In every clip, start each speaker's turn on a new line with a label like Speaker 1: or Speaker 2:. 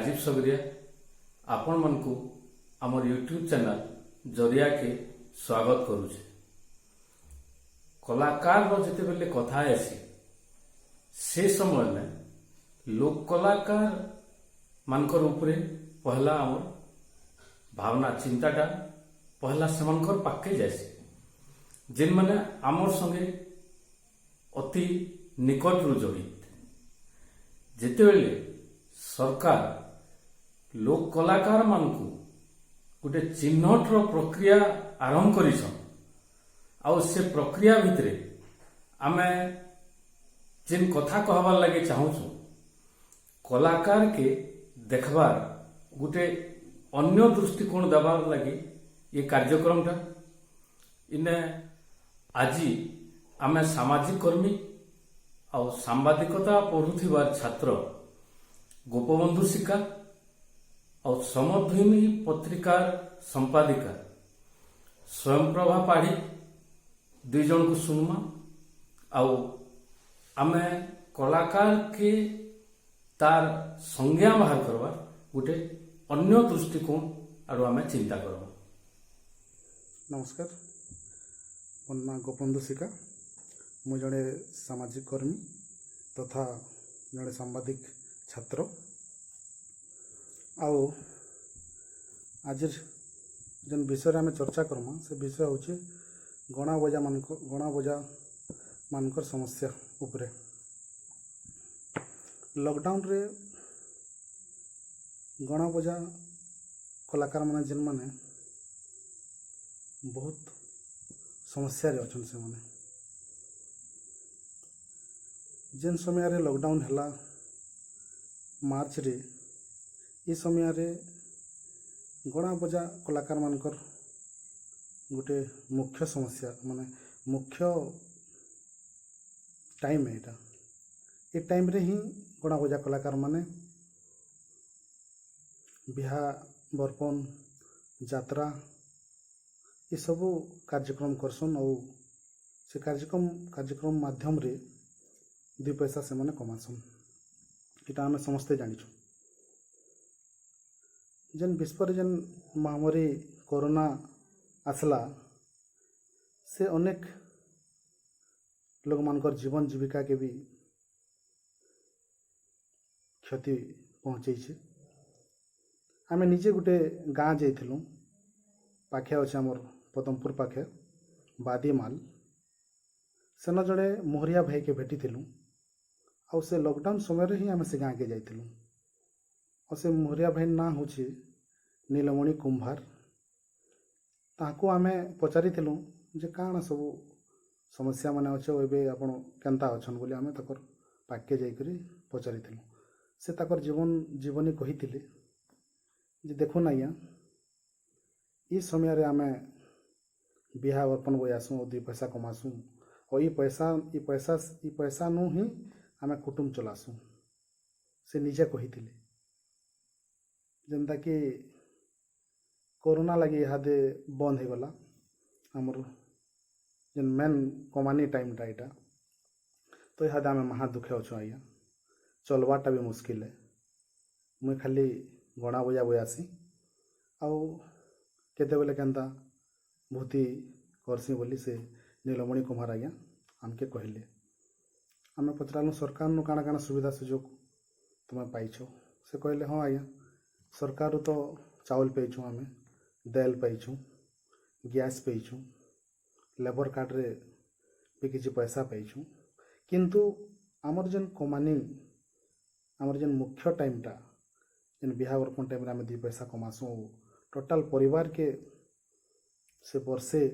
Speaker 1: राजीव सगरिया आपण मानकु आमर YouTube channel जरिया के स्वागत करुचे। कलाकार जिते बेले कथा आसी से समय में लोक कलाकार मानकर उपरे पहला आमर भावना चिंताटा पहला सेमानकर पाके जासी जेन माने आमर संगे अति निकट रु जड़ित। जेते बेले सरकार लोक कलाकार मानकु गोटे चिन्हटर प्रक्रिया आरंभ करिछन आउ से प्रक्रिया भितरे आमे जेन कथा कहबार लगे चाहूछु कलाकार के देखबार गोटे अन्य दृष्टिकोण देवार लगे ये कार्यक्रमटा इने आजी आमे सामाजिक कर्मी आउ सांबादिकता पढ़ुथिबार छात्र गोपबंधु सिका और समध्वनि पत्रिकार संपादिका स्वयंप्रभा पाढ़ी दुई जन को सुनमा आउ आमे कलाकार के तार संज्ञा बाहर करवा गोटे अन्य दृष्टिकोण आरो आमे चिंता करवा।
Speaker 2: नमस्कार, मोर ना गोपबंधु सिका, मु जड़े सामाजिक कर्मी तथा जड़े सांबादिक छात्र। आओ आज जन विषय आम चर्चा करमा से विषय हूँ गणा बजा मानकर समस्या उपरे। लॉकडाउन रे गणा बजा कलाकार माने जिन माने बहुत समस्या रे अछन से माने जेन समय रे लॉकडाउन हला मार्च रे ये समय रे गणा बजा कलाकार मानकर गोटे मुख्य समस्या माने मुख्य टाइम है एटा। ये टाइम रे ही गणा बजा कलाकार माने बिहा बर्पण यात्रा ये सब कार्यक्रम करसन और से कार्यक्रम माध्यम रे दुई पैसा से माने कमासन। इटा आमे समस्ते जानिछु। जन विश्व जन महामारी कोरोना आसला से अनेक लोग मानकर जीवन जीविका के भी क्षति पहुँचे। आमे निजे गोटे गाँ जाइलु पाखे अच्छे आमर पदमपुर पाखे बादीमाल सेन जड़े मोहरिया भाई के भेटी आउ से लॉकडाउन समय रे ही आमे से गाँ के जाइलु। और से मोहरिया भाई ना हूँ नीलमणि कुंभार। ताको आमे पचारि जे काना सब समस्या माने अच्छे एबे आपण केनता अछन बोली आमे तकर पाके जाइकरी पचारि से तकर जीवनी कहिथिले जे देखो ना या ई समय रे आमे बिहा अर्पण बयासु दुई पैसा कमासु और ई पैसा नु ही आमे कुटुंब चलासु से निजे कहिथिले। जेनता कि कोरोना लगी इहादे बंद हो गला आमर जेन मेन कमानी टाइमटा यहाँ तो इहादे आमे महा दुखे अच्छु आज्ञा चलवाटा भी मुस्किल है। मुई खाली गणा बजा बयासी आउ केते बेले केनता भूति करसी बोली से नीलमणि कुमार आज्ञा आमके कहले। आमे पचरालु सरकार नु काना काना सुविधा सुजोग तुम पाइछ से कहले हाँ आज्ञा सरकार तो चाउल पाइछु आमे दाल पाइछु गैस पाइछु लेबर कार्ड रे भी किसी पैसा पाइछु किंतु आमर जेन कमानी आमर जेन मुख्य टाइमटा जेन बिहा बर्पण टाइम आमे दुई पैसा कमासु टोटाल परिवार के से वर्षे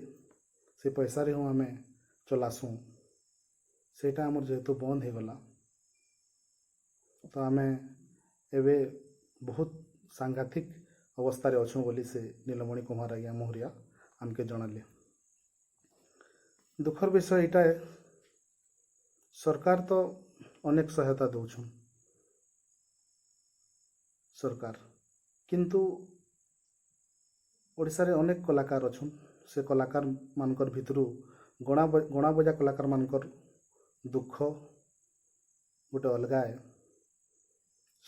Speaker 2: से पैसा रे आमे चलासु सेटा आमर जेहेतु बंद हो गला तो आमे एबे बहुत सांघातिक अवस्था रे अच्छु बोली से नीलमणि कुमार आज्ञा मोहरिया आमके जनाले। दुखर विषय इटा है सरकार तो अनेक सहायता दौछन सरकार किंतु ओडिसा रे अनेक कलाकार अच्छन से कलाकार मानकर भितरु गणा बजा कलाकार मानकर दुख गोटे अलगा है।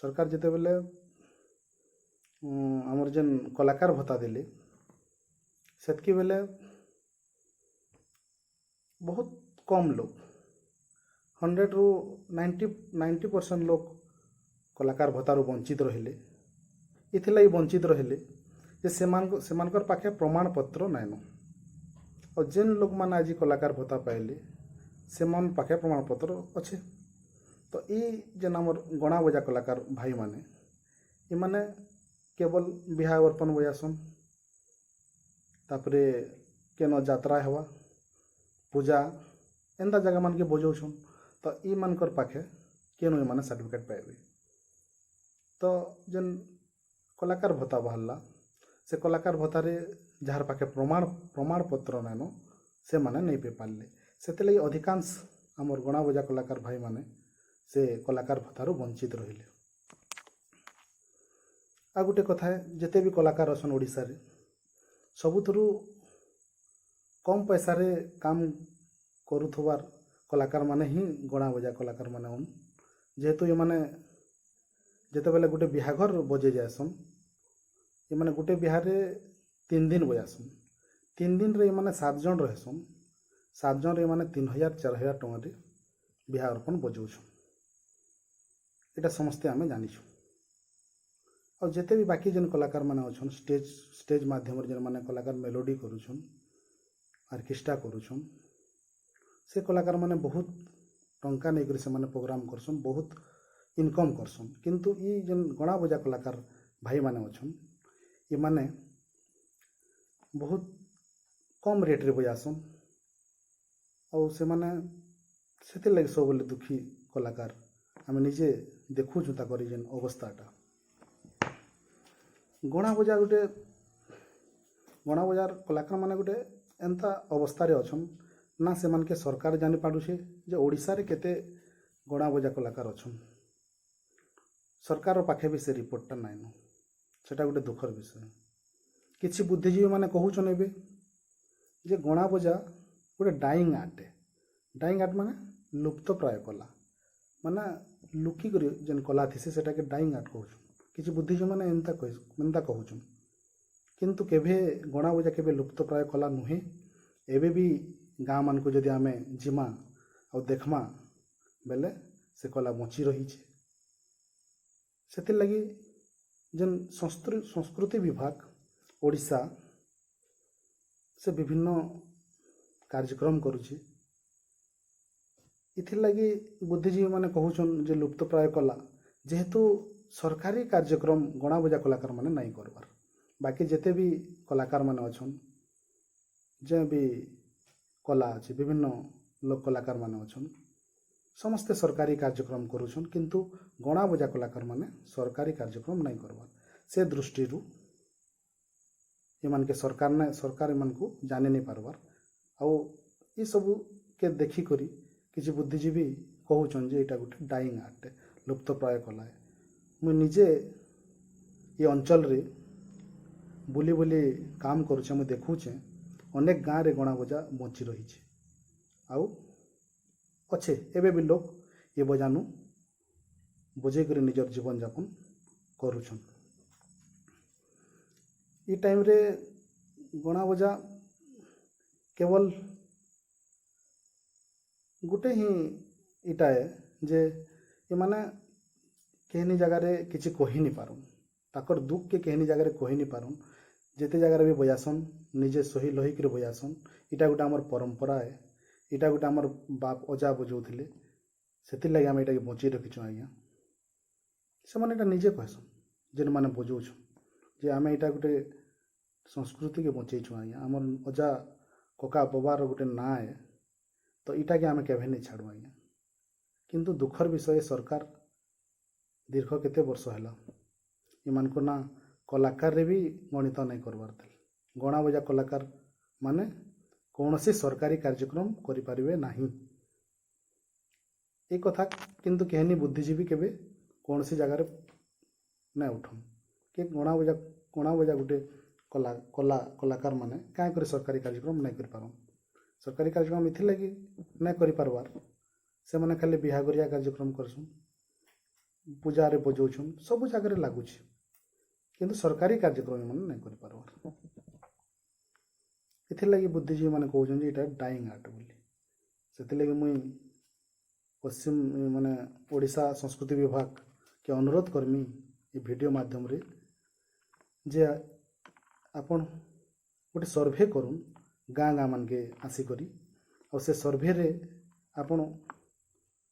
Speaker 2: सरकार जिते बेले ଆମର ଯେନ୍ କଲାକାର ଭତ୍ତା ଦେଲେ ସେତ୍କି ବେଲେ ବହୁତ କମ୍ ଲୋକ 100ରୁ 90% ଲୋକ କଲାକାର ଭତ୍ତାରୁ ବଞ୍ଚିତ ରହିଲେ। ଏଥିଲାଗି ବଞ୍ଚିତ ରହିଲେ ଯେ ସେମାନଙ୍କର ପାଖେ ପ୍ରମାଣପତ୍ର ନାଇଁନ। ଆଉ ଯେନ୍ ଲୋକମାନେ ଆଜି କଲାକାର ଭତ୍ତା ପାଇଲେ ସେମାନ ପାଖେ ପ୍ରମାଣପତ୍ର ଅଛେ। ତ ଇ ଯେନ୍ ଆମର ଗଣା ବଜା କଲାକାର ଭାଇମାନେ ଏମାନେ କେବଳ ବିହା ଅର୍ପଣ ବଜାସନ୍, ତାପରେ କେନ ଯାତ୍ରା ହେବା ପୂଜା ଏନ୍ତା ଜାଗାମାନକେ ବଜାଉଛନ୍। ତ ଏମାନଙ୍କର ପାଖେ କେନ ଏମାନେ ସାର୍ଟିଫିକେଟ୍ ପାଇବେ। ତ ଯେନ୍ କଲାକାର ଭତ୍ତା ବାହାରିଲା ସେ କଲାକାର ଭତ୍ତାରେ ଯାହାର ପାଖେ ପ୍ରମାଣପତ୍ର ନାଇଁନ ସେମାନେ ନେଇ ପାଇ ପାରିଲେ। ସେଥିଲାଗି ଅଧିକାଂଶ ଆମର ଗଣା ବଜା କଲାକାର ଭାଇମାନେ ସେ କଲାକାର ଭତ୍ତାରୁ ବଞ୍ଚିତ ରହିଲେ। ଆଉ ଗୋଟେ କଥା, ଯେତେ ବି କଲାକାର ଅଛନ୍ ଓଡ଼ିଶାରେ ସବୁଥିରୁ କମ୍ ପଇସାରେ କାମ କରୁଥିବାର କଲାକାରମାନେ ହିଁ ଗଣା ବଜା କଲାକାରମାନେ ହନ୍। ଯେହେତୁ ଏମାନେ ଯେତେବେଲେ ଗୋଟେ ବିହାଘର ବଜେଇ ଯାଏସନ୍, ଏମାନେ ଗୋଟେ ବିହାରେ 3 ଦିନ ବଜାସନ୍। 3 ଦିନରେ ଏମାନେ 7 ଜଣ ରହେସନ୍। 7 ଜଣରେ ଏମାନେ 3000-4000 ଟଙ୍କାରେ ବିହା ଅର୍ପଣ ବଜାଉଛନ୍। ଏଇଟା ସମସ୍ତେ ଆମେ ଜାଣିଛୁ। ଆଉ ଯେତେ ବି ବାକି ଯେନ୍ କଲାକାରମାନେ ଅଛନ୍ ଷ୍ଟେଜ୍ ମାଧ୍ୟମରେ ଯେନ୍ମାନେ କଲାକାର ମେଲୋଡ଼ି କରୁଛନ୍, ଅର୍କେଷ୍ଟ୍ରା କରୁଛନ୍, ସେ କଲାକାରମାନେ ବହୁତ ଟଙ୍କା ନେଇକରି ସେମାନେ ପ୍ରୋଗ୍ରାମ କରସନ୍, ବହୁତ ଇନକମ୍ କରସନ୍। କିନ୍ତୁ ଇ ଯେନ୍ ଗଣା ବଜା କଲାକାର ଭାଇମାନେ ଅଛନ୍ ଏମାନେ ବହୁତ କମ୍ ରେଟ୍ରେ ବଜାସନ୍। ଆଉ ସେମାନେ ସେଥିର୍ଲାଗି ସବୁବେଳେ ଦୁଃଖୀ କଲାକାର। ଆମେ ନିଜେ ଦେଖୁଛୁ ତାଙ୍କର ଯେନ୍ ଅବସ୍ଥାଟା। ଗଣା ବଜାର କଲାକାରମାନେ ଗୋଟେ ଏନ୍ତା ଅବସ୍ଥାରେ ଅଛନ୍ ନା ସେମାନକେ ସରକାର ଜାଣିପାରୁଛେ ଯେ ଓଡ଼ିଶାରେ କେତେ ଗଣା ବଜା କଲାକାର ଅଛନ୍। ସରକାର ପାଖେ ବି ସେ ରିପୋର୍ଟଟା ନାଇଁନ। ସେଟା ଗୋଟେ ଦୁଃଖର ବିଷୟ। କିଛି ବୁଦ୍ଧିଜୀବୀମାନେ କହୁଛନ୍ ଏବେ ଯେ ଗଣା ବଜା ଗୋଟେ ଡାଇଂ ଆର୍ଟ। ଡାଇଂ ଆର୍ଟ ମାନେ ଲୁପ୍ତପ୍ରାୟ କଲା, ମାନେ ଲୁକିକରି ଯେନ୍ କଲା ଥିସି ସେଟାକେ ଡାଇଂ ଆର୍ଟ କହୁଛନ୍। କିଛି ବୁଦ୍ଧିଜୀବୀମାନେ ଏନ୍ତା କହୁଛନ୍। କିନ୍ତୁ କେବେ ଗଣା ବଜା କେବେ ଲୁପ୍ତପ୍ରାୟ କଲା ନୁହେଁ। ଏବେ ବି ଗାଁମାନଙ୍କୁ ଯଦି ଆମେ ଯିମା ଆଉ ଦେଖ୍ମା ବେଲେ ସେ କଲା ବଞ୍ଚି ରହିଛେ। ସେଥିର୍ଲାଗି ଯେନ୍ ସଂସ୍କୃତି ବିଭାଗ ଓଡ଼ିଶା ସେ ବିଭିନ୍ନ କାର୍ଯ୍ୟକ୍ରମ କରୁଛେ। ଏଥିର୍ଲାଗି ବୁଦ୍ଧିଜୀବୀମାନେ କହୁଛନ୍ ଯେ ଲୁପ୍ତପ୍ରାୟ କଲା, ଯେହେତୁ ସରକାରୀ କାର୍ଯ୍ୟକ୍ରମ ଗଣା ବଜା କଲାକାରମାନେ ନାଇଁ କରବାର୍। ବାକି ଯେତେ ବି କଲାକାରମାନେ ଅଛନ୍, ଯେ ବି କଲା ଅଛି, ବିଭିନ୍ନ ଲୋକ କଲାକାରମାନେ ଅଛନ୍, ସମସ୍ତେ ସରକାରୀ କାର୍ଯ୍ୟକ୍ରମ କରୁଛନ୍। କିନ୍ତୁ ଗଣା ବଜା କଲାକାରମାନେ ସରକାରୀ କାର୍ଯ୍ୟକ୍ରମ ନାଇଁ କରବାର୍। ସେ ଦୃଷ୍ଟିରୁ ଏମାନକେ ସରକାର ଏମାନଙ୍କୁ ଜାନି ନାଇଁ ପାରବାର୍। ଆଉ ଏସବୁକେ ଦେଖିକରି କିଛି ବୁଦ୍ଧିଜୀବୀ କହୁଛନ୍ ଯେ ଏଇଟା ଗୋଟେ ଡାଇଂ ଆର୍ଟ, ଲୁପ୍ତପ୍ରାୟ କଲା। ମୁଇଁ ନିଜେ ଏ ଅଞ୍ଚଳରେ ବୁଲି ବୁଲି କାମ କରୁଛେ, ମୁଁ ଦେଖୁଛେ ଅନେକ ଗାଁରେ ଗଣା ବଜା ବଞ୍ଚି ରହିଛେ। ଆଉ ଅଛେ ଏବେ ବି ଲୋକ ଏ ବଜାନୁ ବଜେଇକରି ନିଜର ଜୀବନଯାପନ କରୁଛନ୍। ଏ ଟାଇମ୍ରେ ଗଣା ବଜା କେବଳ ଗୋଟେ ହିଁ ଇଟା ଯେ ଏମାନେ କେହିନି ଜାଗାରେ କିଛି କହିନି ପାରୁନ୍, ତାଙ୍କର ଦୁଃଖକେ କେହିନି ଜାଗାରେ କହିନି ପାରୁନ୍। ଯେତେ ଜାଗାରେ ବି ବଜାସନ୍ ନିଜେ ସହି ଲହିକିରି ବଜାସନ୍। ଇଟା ଗୋଟେ ଆମର ପରମ୍ପରା ଏ, ଇଟା ଗୋଟେ ଆମର ବାପ ଅଜା ବଜାଉଥିଲେ। ସେଥିର୍ଲାଗି ଆମେ ଏଟାକେ ବଞ୍ଚେଇ ରଖିଛୁଁ ଆଜ୍ଞା। ସେମାନେ ଏଟା ନିଜେ କହେସନ୍ ଯେନ୍ମାନେ ବଜାଉଛନ୍ ଯେ ଆମେ ଏଇଟା ଗୋଟେ ସଂସ୍କୃତିକେ ବଞ୍ଚେଇଛୁଁ ଆଜ୍ଞା। ଆମର ଅଜା କକା ବବାର ଗୋଟେ ନାଁ ଏ, ତ ଇଟାକେ ଆମେ କେଭେ ନେଇ ଛାଡ଼ୁ ଆଜ୍ଞା। କିନ୍ତୁ ଦୁଃଖର ବିଷୟ ସରକାର ଦୀର୍ଘ କେତେ ବର୍ଷ ହେଲା ଏମାନଙ୍କୁ ନା କଲାକାରରେ ବି ଗଣିତ ନାଇଁ କରବାର୍ ଥିଲେ। ଗଣା ବଜା କଲାକାର ମାନେ କୌଣସି ସରକାରୀ କାର୍ଯ୍ୟକ୍ରମ କରିପାରିବେ ନାହିଁ। ଏ କଥା କିନ୍ତୁ କେହିନି ବୁଦ୍ଧିଜୀବୀ କେବେ କୌଣସି ଜାଗାରେ ନାଇଁ ଉଠନ୍ କି ଗଣା ବଜା ଗୋଟେ କଲାକାର ମାନେ କାଁ କରି ସରକାରୀ କାର୍ଯ୍ୟକ୍ରମ ନାଇଁ କରିପାରନ୍। ସରକାରୀ କାର୍ଯ୍ୟକ୍ରମ ଏଥିଲାଗି ନାଇଁ କରିପାରବାର୍, ସେମାନେ ଖାଲି ବିହାଘରିଆ କାର୍ଯ୍ୟକ୍ରମ କରସନ୍, ପୂଜାରେ ବଜାଉଛନ୍, ସବୁ ଜାଗାରେ ଲାଗୁଛି। କିନ୍ତୁ ସରକାରୀ କାର୍ଯ୍ୟକ୍ରମ ମାନେ ନାଇଁ କରିପାରବାର। ଏଥିର୍ଲାଗି ବୁଦ୍ଧିଜୀବୀ ମାନେ କହୁଛନ୍ତି ଏଇଟା ଡାଇଂ ଆର୍ଟ ବୋଲି। ସେଥିଲାଗି ମୁଇଁ ପଶ୍ଚିମ ମାନେ ଓଡ଼ିଶା ସଂସ୍କୃତି ବିଭାଗ କେ ଅନୁରୋଧ କରମି ଏ ଭିଡ଼ିଓ ମାଧ୍ୟମରେ ଯେ ଆପଣ ଗୋଟେ ସର୍ଭେ କରୁନ୍ ଗାଁ ଗାଁ ମାନକେ ଆସିକରି, ଆଉ ସେ ସର୍ଭେରେ ଆପଣ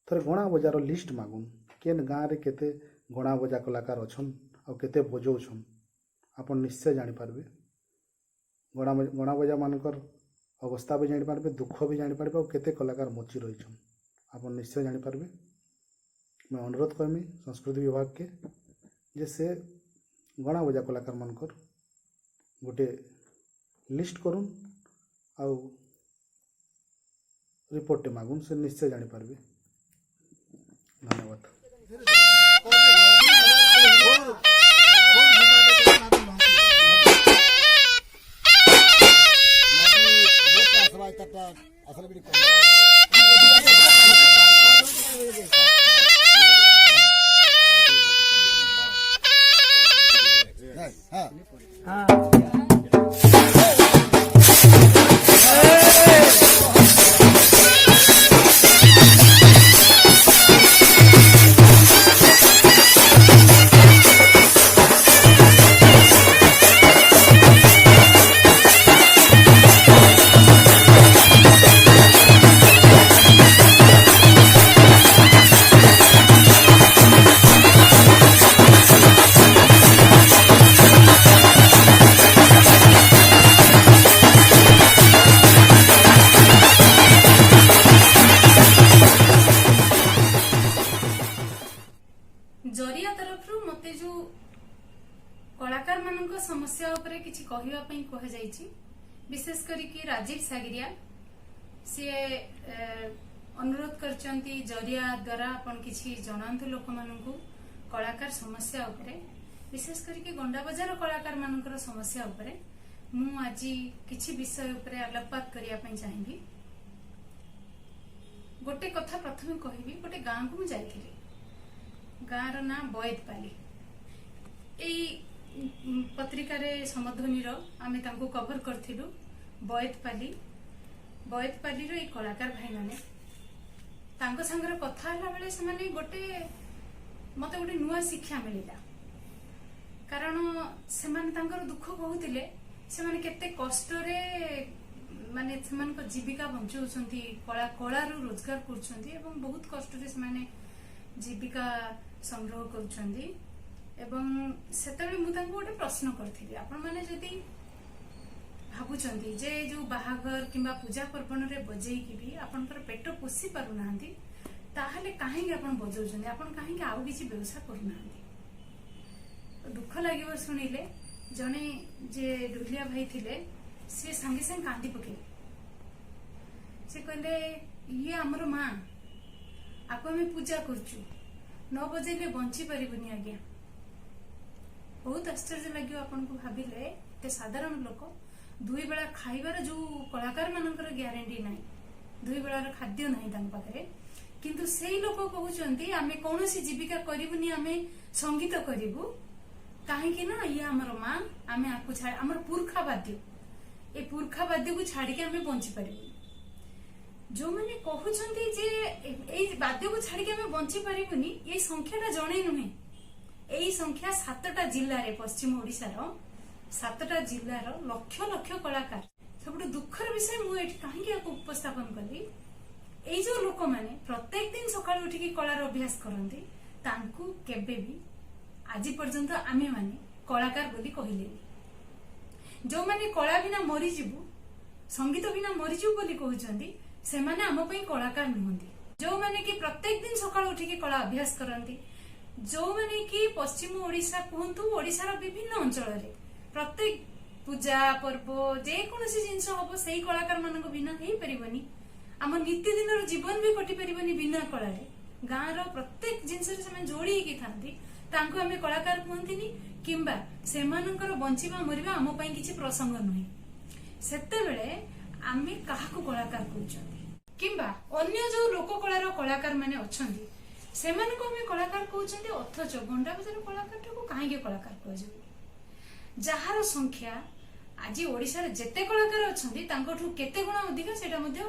Speaker 2: ଥରେ ଗଣା ବଜାର ଲିଷ୍ଟ ମାଗୁନ୍ କେନ୍ ଗାଁରେ କେତେ ଗଣା ବଜା କଳାକାର ଅଛନ୍ ଆଉ କେତେ ବଜଉଛନ୍ ଆପଣ ନିଶ୍ଚୟ ଜାଣିପାରିବେ। ଗଣା ବଜା ମାନଙ୍କର ଅବସ୍ଥା ବି ଜାଣିପାରିବେ, ଦୁଃଖ ବି ଜାଣିପାରିବେ, ଆଉ କେତେ କଳାକାର ମଚି ରହିଛନ୍ ଆପଣ ନିଶ୍ଚୟ ଜାଣିପାରିବେ। ମୁଁ ଅନୁରୋଧ କରମି ସଂସ୍କୃତି ବିଭାଗକେ ଯେ ସେ ଗଣା ବଜା କଳାକାର ମାନଙ୍କର ଗୋଟେ লিস্ট করুন ଆଉ ରିପୋର୍ଟଟେ ମାଗୁନ୍, ସେ ନିଶ୍ଚୟ ଜାଣିପାରିବେ। ଧନ୍ୟବାଦ।
Speaker 3: जरिया तरफ मते जो कलाकार मान समस्या उपरे किछि कहिबा पई कह जाइछि, विशेष करी कि राजीव सागरिया से अनुरोध करचंती जरिया द्वारा अपन किछि जणांतु लोक मानकु कलाकार समस्या उपरे, विशेष करी कि गंडा बाजार कलाकार मानकर समस्या उपरे मु आज किछि विषय उपरे आलोकपात करिया पई चाहिबी। गोटे कथा प्रथमे कहबी, गोटे गां को मु जाइथिली, गाँर ना बयतपाली। यही पत्रिकार समध्वनि आमे तांको कभर करथिलु। बयतपाली रो कलाकार भाई माने तांको संगर कथा हला बेले से माने गोटे मते गोटे नुआ शिक्षा मिलिला, कारण से माने तांकर दुख कहूतिले से माने केते कष्ट रे माने सेमान को जीविका बंचौछंती, कला रो रोजगार करछंती एवं बहुत कष्ट रे से माने जीविका संग्रह करुछंती। एवं सेतबे मु तांको गोटे प्रश्न करथिली, आपण माने जदी भाबुछंती जे जो बाहागर किंबा पूजा पर्वण रे बजेई कि भी आपनकर पेट पोसी पारु नांती, ताहले काहे आपण बजौछंती, आपण काहे आउ किछि व्यवसाय करू नांती। दुख लागिव सुनिले जने जे ढुलिया भाई थिले से संगे संग कांदी पके, से कहले ये हमर मां आपको हमें पूजा करचु, न बजेले बंची पारिबनी आज्ञा। बहुत आश्चर्य लगे आपन को भाविले ते साधारण लोक दुई बेला खाइबार जो कलाकार मानकर ग्यारंटी नाही, दुई बेलार खाद्य नाही तांक पाखरे, किंतु सेई लोक कहउचंती आमे कोनोसी जीविका करिबुनी, आमे संगीत करिबु काहे कि ना ये हमर मां, आमे आकु छाड़ हमर पुरखा वाद्य, ए पुरखा वाद्य को छाड़ी के आमे बंची पारिबु। जो माने कहउचंती जे एई वाद्य को छाड़ी के आमे बंची पारिबुनी, ए संख्याटा जणे नुहे। एई संख्या 7टा जिल्ला रे, पश्चिम ओडिसा रो 7टा जिल्ला रो लक्ष लक्ष कलाकार। सबुठ दुखर विषय मु एठी काहे के उपस्थापन कली, एई जो लोक माने प्रत्येक दिन सकाळ उठी के कलार अभ्यास करंती, तांकू केबे भी आज पर्यंत आमे माने कलाकार बोली कहिले। जो माने कला बिना मरि जिवु, संगीत बिना मरि जिवु बोली कहउचंती, से माने आम पई कलाकार नहंती। जो माने कि प्रत्येक दिन सकाळ उठी के कला अभ्यास करंती, जो माने कि पश्चिम ओडिशा कहंतु ओडिशार विभिन्न अंचल रे प्रत्येक पूजा पर्व जे कोनोसी जिंस हबो सेही कलाकार मानक बिना हेई परिबनी। आम नित्य दिन जीवन भी कटि परिबनी बिना कला रे। गाँ रो प्रत्येक जिंस रे समान जोड़ी के थांती, तांको हमें कलाकार कहंतिनी, किंबा सेमानकर बंचिबा मरिबा आम पई किछि प्रसंग नहै। सेते बेले आमे काहाकू कलाकार कहउचंती, किंबा अन्य जो लोक कलार कलाकार माने अछंती सेमानको हमें कलाकार कहउचंती, अथच गंडा बजार कलाकार को काहे के कलाकार कहजो। ଯାହାର ସଂଖ୍ୟା ଆଜି ଓଡ଼ିଶାରେ ଯେତେ କଳାକାର ଅଛନ୍ତି ତାଙ୍କଠୁ କେତେ ଗୁଣ ଅଧିକ ସେଇଟା ମଧ୍ୟ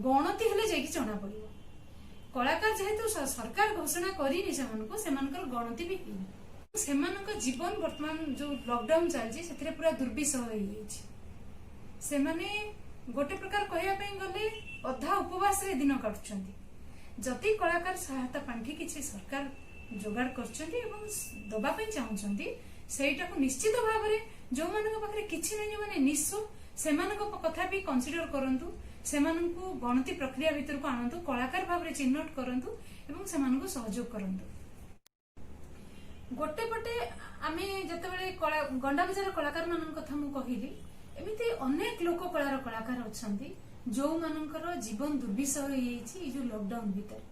Speaker 3: ଗଣତି ହେଲେ ଯାଇକି ଜଣା ପଡିବ। କଳାକାର ଯେହେତୁ ସରକାର ଘୋଷଣା କରିନି ସେମାନଙ୍କର ଗଣତି ବି ହେଇନି। ସେମାନଙ୍କ ଜୀବନ ବର୍ତ୍ତମାନ ଯୋଉ ଲକଡାଉନ ଚାଲିଛି ସେଥିରେ ପୁରା ଦୁର୍ବିସହ ହେଇଯାଇଛି। ସେମାନେ ଗୋଟେ ପ୍ରକାର କହିବା ପାଇଁ ଗଲେ ଅଧା ଉପବାସରେ ଦିନ କାଟୁଛନ୍ତି। ଯଦି କଳାକାର ସହାୟତା ପାଣ୍ଠି କିଛି ସରକାର ଯୋଗାଡ଼ କରୁଛନ୍ତି ଏବଂ ଦେବା ପାଇଁ ଚାହୁଁଛନ୍ତି ସେଇଟାକୁ ନିଶ୍ଚିତ ଭାବରେ ଯୋଉମାନଙ୍କ ପାଖରେ କିଛି ନାହିଁ, ଯୋଉମାନେ ନିଃସ୍ୱ ସେମାନଙ୍କ କଥା ବି କନସିଡର କରନ୍ତୁ, ସେମାନଙ୍କୁ ଗଣତି ପ୍ରକ୍ରିୟା ଭିତରକୁ ଆଣନ୍ତୁ, କଳାକାର ଭାବରେ ଚିହ୍ନଟ କରନ୍ତୁ ଏବଂ ସେମାନଙ୍କୁ ସହଯୋଗ କରନ୍ତୁ। ଗୋଟେ ପଟେ ଆମେ ଯେତେବେଳେ ଗଣ୍ଡାବଜାର କଳାକାର ମାନଙ୍କ କଥା ମୁଁ କହିଲି, ଏମିତି ଅନେକ ଲୋକ କଳାର କଳାକାର ଅଛନ୍ତି ଯୋଉମାନଙ୍କର ଜୀବନ ଦୁର୍ବିସହ ହେଇଯାଇଛି ଏଇ ଯୋଉ ଲକଡାଉନ ଭିତରେ।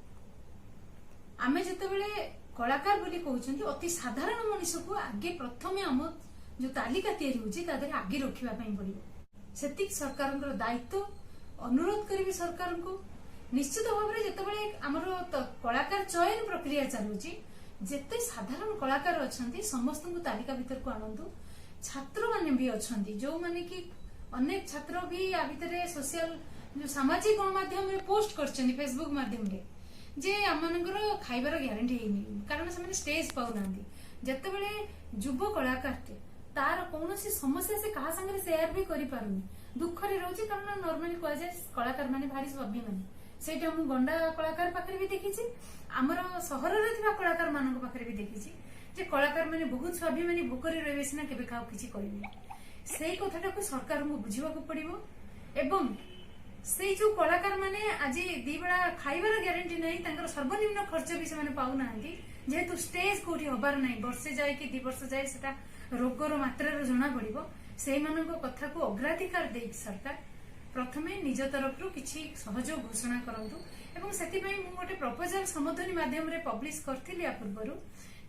Speaker 3: ଆମେ ଯେତେବେଳେ କଳାକାର ବୋଲି କହୁଛନ୍ତି ଅତି ସାଧାରଣ ମଣିଷକୁ ଆଗେ ପ୍ରଥମେ ଆମ ଯୋଉ ତାଲିକା ତିଆରି ହଉଛି ତା ଦେହରେ ଆଗେ ରଖିବା ପାଇଁ ପଡିବ। ସେତିକି ସରକାରଙ୍କର ଦାୟିତ୍ୱ। ଅନୁରୋଧ କରିବି ସରକାରଙ୍କୁ ନିଶ୍ଚିତ ଭାବରେ ଯେତେବେଳେ ଆମର କଳାକାର ଚୟନ ପ୍ରକ୍ରିୟା ଚାଲୁଛି ଯେତେ ସାଧାରଣ କଳାକାର ଅଛନ୍ତି ସମସ୍ତଙ୍କୁ ତାଲିକା ଭିତରକୁ ଆଣନ୍ତୁ। ଛାତ୍ରମାନେ ବି ଅଛନ୍ତି ଯୋଉମାନେ କି ଅନେକ ଛାତ୍ର ବି ଆ ଭିତରେ ସୋସିଆଲ ସାମାଜିକ ଗଣମାଧ୍ୟମରେ ପୋଷ୍ଟ କରିଛନ୍ତି, ଫେସବୁକ୍ ମାଧ୍ୟମରେ ଯେ ଆମମାନଙ୍କର ଖାଇବାର ଗ୍ୟାରେଣ୍ଟି ହେଇନି କାରଣ ସେମାନେ ଷ୍ଟେଜ ପାଉନାହାନ୍ତି। ଯେତେବେଳେ ଯୁବ କଳାକାରଟେ ତାର କୌଣସି ସମସ୍ୟା ସେ କାହା ସାଙ୍ଗରେ ସେୟାର ବି କରିପାରୁନି, ଦୁଃଖରେ ରହୁଛି, କାରଣ ନର୍ମାଲି କୁହାଯାଏ କଳାକାର ମାନେ ଭାରି ସ୍ୱାଭିମାନୀ। ସେଇଟା ମୁଁ ଗଣ୍ଡା କଳାକାର ପାଖରେ ବି ଦେଖିଛି, ଆମର ସହରରେ ଥିବା କଳାକାର ମାନଙ୍କ ପାଖରେ ବି ଦେଖିଛି ଯେ କଳାକାର ମାନେ ବହୁତ ସ୍ୱାଭିମାନୀ, ଭୋକରେ ରହିବେ ସିନା କେବେ କାହାକୁ କିଛି କହିବେ। ସେଇ କଥାଟାକୁ ସରକାରଙ୍କୁ ବୁଝିବାକୁ ପଡିବ ଏବଂ ସେଇ ଯୋଉ କଳାକାର ମାନେ ଆଜି ଦି ବେଳା ଖାଇବାର ଗ୍ୟାରେଣ୍ଟି ନାହିଁ, ତାଙ୍କର ସର୍ବନିମ୍ନ ଖର୍ଚ୍ଚ ବି ସେମାନେ ପାଉନାହାନ୍ତି, ଯେହେତୁ ଷ୍ଟେଜ କୋଉଠି ହବାର ନାହିଁ, ବର୍ଷେ ଯାଏ କି 2 ବର୍ଷ ଯାଏ ସେଟା ରୋଗର ମାତ୍ରାର ଜଣା ପଡିବ। ସେଇମାନଙ୍କ କଥାକୁ ଅଗ୍ରାଧିକାର ଦେଇକି ସରକାର ପ୍ରଥମେ ନିଜ ତରଫରୁ କିଛି ସହଯୋଗ ଘୋଷଣା କରନ୍ତୁ ଏବଂ ସେଥିପାଇଁ ମୁଁ ଗୋଟେ ପ୍ରପୋଜାଲ ସମଧ୍ୱନି ମାଧ୍ୟମରେ ପବ୍ଲିଶ କରିଥିଲି ୟା ପୂର୍ବରୁ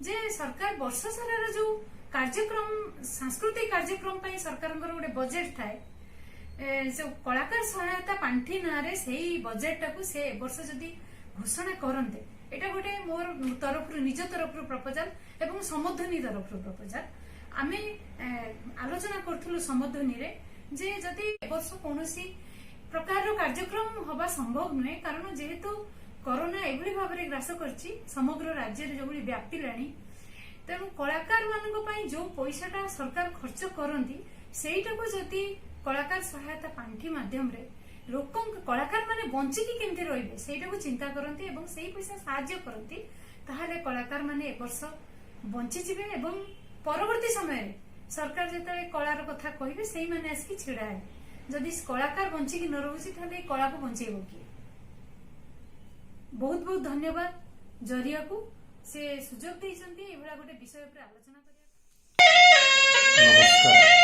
Speaker 3: ଯେ ସରକାର ବର୍ଷ ସାରାର ଯୋଉ କାର୍ଯ୍ୟକ୍ରମ ସାଂସ୍କୃତିକ କାର୍ଯ୍ୟକ୍ରମ ପାଇଁ ସରକାରଙ୍କର ଗୋଟେ ବଜେଟ୍ ଥାଏ, ଯୋଉ କଳାକାର ସହାୟତା ପାଣ୍ଠି ନାଁରେ ସେଇ ବଜେଟଟାକୁ ସେ ଏ ବର୍ଷ ଯଦି ଘୋଷଣା କରନ୍ତେ, ଏଇଟା ଗୋଟେ ମୋର ତରଫରୁ ନିଜ ତରଫରୁ ପ୍ରପୋଜାଲ ଏବଂ ସମଧ୍ୱନି ତରଫରୁ ପ୍ରପୋଜାଲ। ଆମେ ଆଲୋଚନା କରୁଥିଲୁ ସମଧ୍ୱନିରେ ଯେ ଯଦି ଏ ବର୍ଷ କୌଣସି ପ୍ରକାରର କାର୍ଯ୍ୟକ୍ରମ ହବା ସମ୍ଭବ ନୁହେଁ, କାରଣ ଯେହେତୁ କରୋନା ଏଭଳି ଭାବରେ ଗ୍ରାସ କରିଛି ସମଗ୍ର ରାଜ୍ୟରେ ଯୋଉଭଳି ବ୍ୟାପିଲାଣି, ତେଣୁ କଳାକାର ମାନଙ୍କ ପାଇଁ ଯୋଉ ପଇସାଟା ସରକାର ଖର୍ଚ୍ଚ କରନ୍ତି ସେଇଟାକୁ ଯଦି କଳାକାର ସହାୟତା ପାଣ୍ଠି ମାଧ୍ୟମରେ କଳାକାର ମାନେ ବଞ୍ଚିକି କେମିତି ରହିବେ ସେଇଟାକୁ ଚିନ୍ତା କରନ୍ତି ଏବଂ ସେଇ ପଇସା ସାହାଯ୍ୟ କରନ୍ତି, ତାହେଲେ କଳାକାର ମାନେ ଏ ବର୍ଷ ବଞ୍ଚିଯିବେ ଏବଂ ପରବର୍ତ୍ତୀ ସମୟରେ ସରକାର ଯେତେବେଳେ କଳାର କଥା କହିବେ ସେଇମାନେ ଆସିକି ଛିଡା ହେବେ। ଯଦି କଳାକାର ବଞ୍ଚିକି ନ ରହୁଛି ତାହେଲେ ଏଇ କଳାକୁ ବଞ୍ଚେଇବ କିଏ? ବହୁତ ବହୁତ ଧନ୍ୟବାଦ ଜରିଆକୁ, ସେ ସୁଯୋଗ ଦେଇଛନ୍ତି ଏଇଭଳିଆ ଗୋଟେ ବିଷୟ ଉପରେ ଆଲୋଚନା କରିବା।
Speaker 1: ନମସ୍କାର।